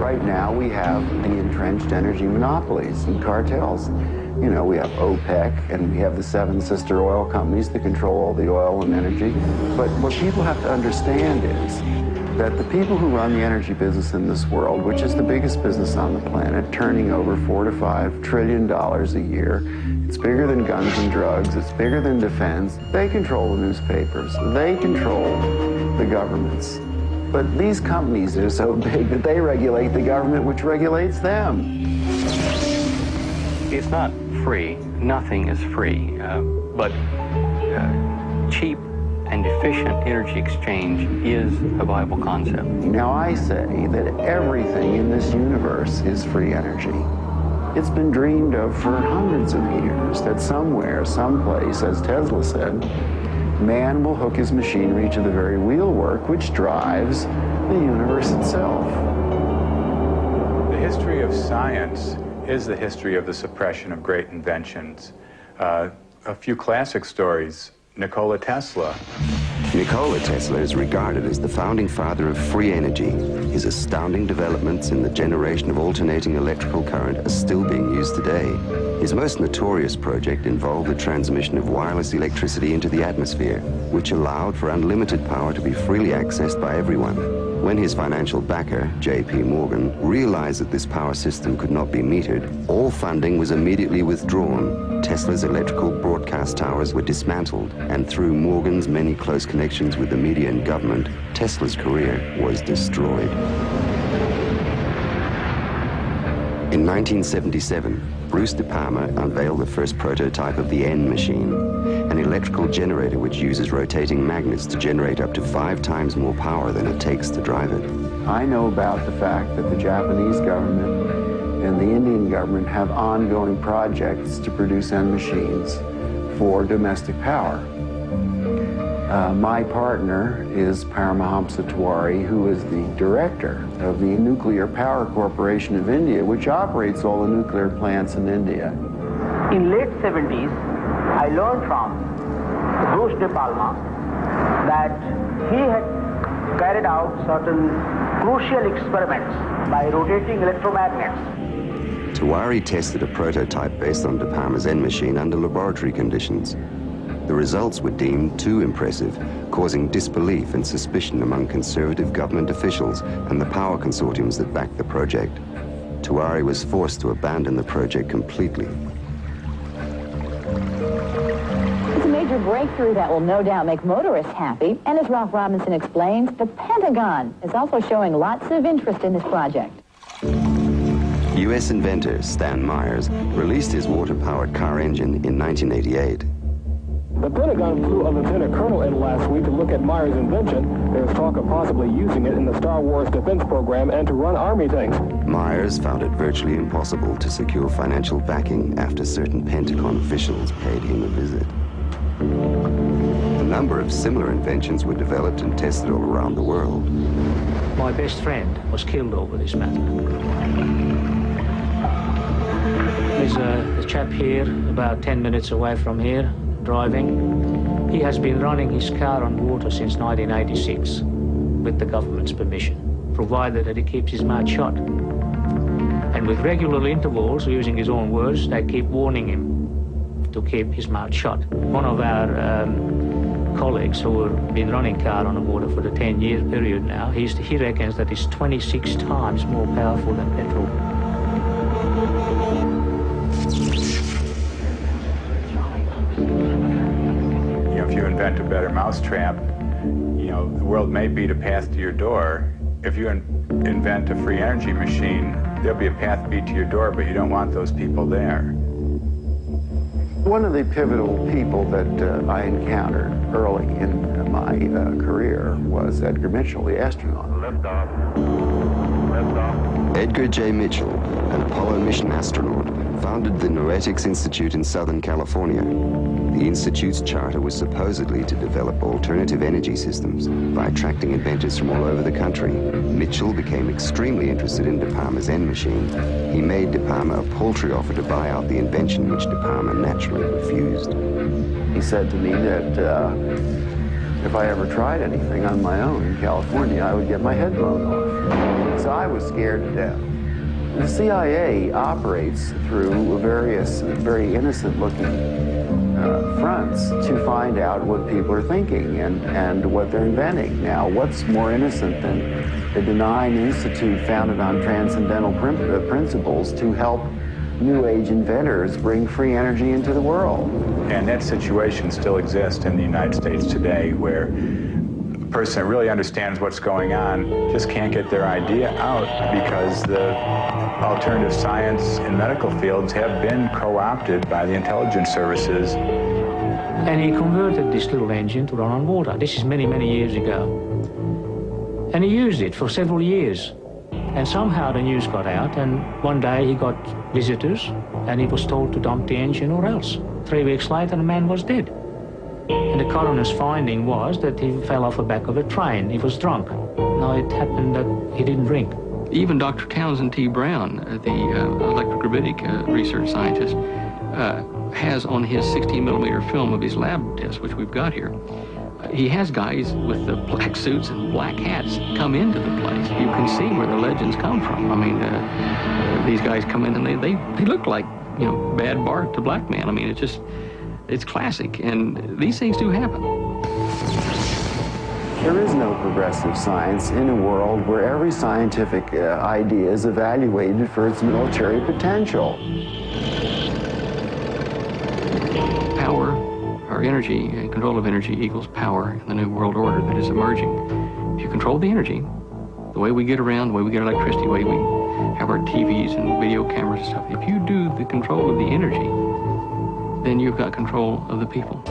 right now we have the entrenched energy monopolies and cartels. You know, we have OPEC and we have the 7 sister oil companies that control all the oil and energy. But what people have to understand is that the people who run the energy business in this world, which is the biggest business on the planet, turning over $4 to $5 trillion a year, it's bigger than guns and drugs, it's bigger than defense. They control the newspapers, they control the governments. But these companies are so big that they regulate the government, which regulates them. It's not free. Nothing is free. But cheap and efficient energy exchange is a viable concept. Now I say that everything in this universe is free energy. It's been dreamed of for hundreds of years that somewhere, someplace, as Tesla said, man will hook his machinery to the very wheelwork which drives the universe itself. The history of science is the history of the suppression of great inventions. A few classic stories. Nikola Tesla. Nikola Tesla is regarded as the founding father of free energy. His astounding developments in the generation of alternating electrical current are still being used today. His most notorious project involved the transmission of wireless electricity into the atmosphere, which allowed for unlimited power to be freely accessed by everyone. When his financial backer, J.P. Morgan, realized that this power system could not be metered, all funding was immediately withdrawn. Tesla's electrical broadcast towers were dismantled, and through Morgan's many close connections with the media and government, Tesla's career was destroyed. In 1977, Bruce De Palma unveiled the first prototype of the N machine, an electrical generator which uses rotating magnets to generate up to 5 times more power than it takes to drive it. I know about the fact that the Japanese government and the Indian government have ongoing projects to produce N machines for domestic power. My partner is Paramahamsa Tiwari, who is the director of the Nuclear Power Corporation of India, which operates all the nuclear plants in India. In late 70s, I learned from Bruce De Palma that he had carried out certain crucial experiments by rotating electromagnets. Tiwari tested a prototype based on De Palma's N machine under laboratory conditions. The results were deemed too impressive, causing disbelief and suspicion among conservative government officials and the power consortiums that backed the project. Tiwari was forced to abandon the project completely. It's a major breakthrough that will no doubt make motorists happy, and as Ralph Robinson explains, the Pentagon is also showing lots of interest in this project. U.S. inventor Stan Myers released his water-powered car engine in 1988. The Pentagon flew a lieutenant colonel in last week to look at Myers' invention. There's talk of possibly using it in the Star Wars defense program and to run Army tanks. Myers found it virtually impossible to secure financial backing after certain Pentagon officials paid him a visit. A number of similar inventions were developed and tested all around the world. My best friend was killed over this matter. There's a chap here, about 10 minutes away from here, driving. He has been running his car on water since 1986 with the government's permission, provided that he keeps his mouth shut. And with regular intervals, using his own words, they keep warning him to keep his mouth shut. One of our colleagues who have been running car on the water for the 10-year period now, he reckons that it's 26 times more powerful than petrol. If you invent a better mousetrap, the world may beat a path to your door. If you invent a free energy machine, there'll be a path beat to your door, but you don't want those people there. One of the pivotal people that I encountered early in my career was Edgar Mitchell, the astronaut. Liftoff. Liftoff. Edgar J. Mitchell, an Apollo mission astronaut, founded the Noetics Institute in Southern California. The Institute's charter was supposedly to develop alternative energy systems by attracting inventors from all over the country. Mitchell became extremely interested in De Palma's N machine. He made De Palma a paltry offer to buy out the invention, which De Palma naturally refused. He said to me that if I ever tried anything on my own in California, I would get my head blown off. So I was scared to death. The CIA operates through various very innocent-looking fronts to find out what people are thinking and what they're inventing. Now, what's more innocent than a denying institute founded on transcendental principles to help New Age inventors bring free energy into the world? And that situation still exists in the United States today, where a person that really understands what's going on just can't get their idea out because the alternative science and medical fields have been co-opted by the intelligence services. And he converted this little engine to run on water. This is many, many years ago. And he used it for several years. And somehow the news got out, and one day he got visitors, and he was told to dump the engine or else. 3 weeks later, the man was dead. And the coroner's finding was that he fell off the back of a train. He was drunk. Now, it happened that he didn't drink. Even Dr. Townsend T. Brown, the electrogravitic research scientist, has on his 16-millimeter film of his lab tests, which we've got here, he has guys with the black suits and black hats come into the place. You can see where the legends come from. I mean, these guys come in and they look like, you know, Bad Bart to Black Man. I mean, it's classic, and these things do happen. There is no progressive science in a world where every scientific idea is evaluated for its military potential. Power, our energy, and control of energy equals power in the new world order that is emerging. If you control the energy, the way we get around, the way we get electricity, the way we have our TVs and video cameras and stuff, if you do the control of the energy, then you've got control of the people.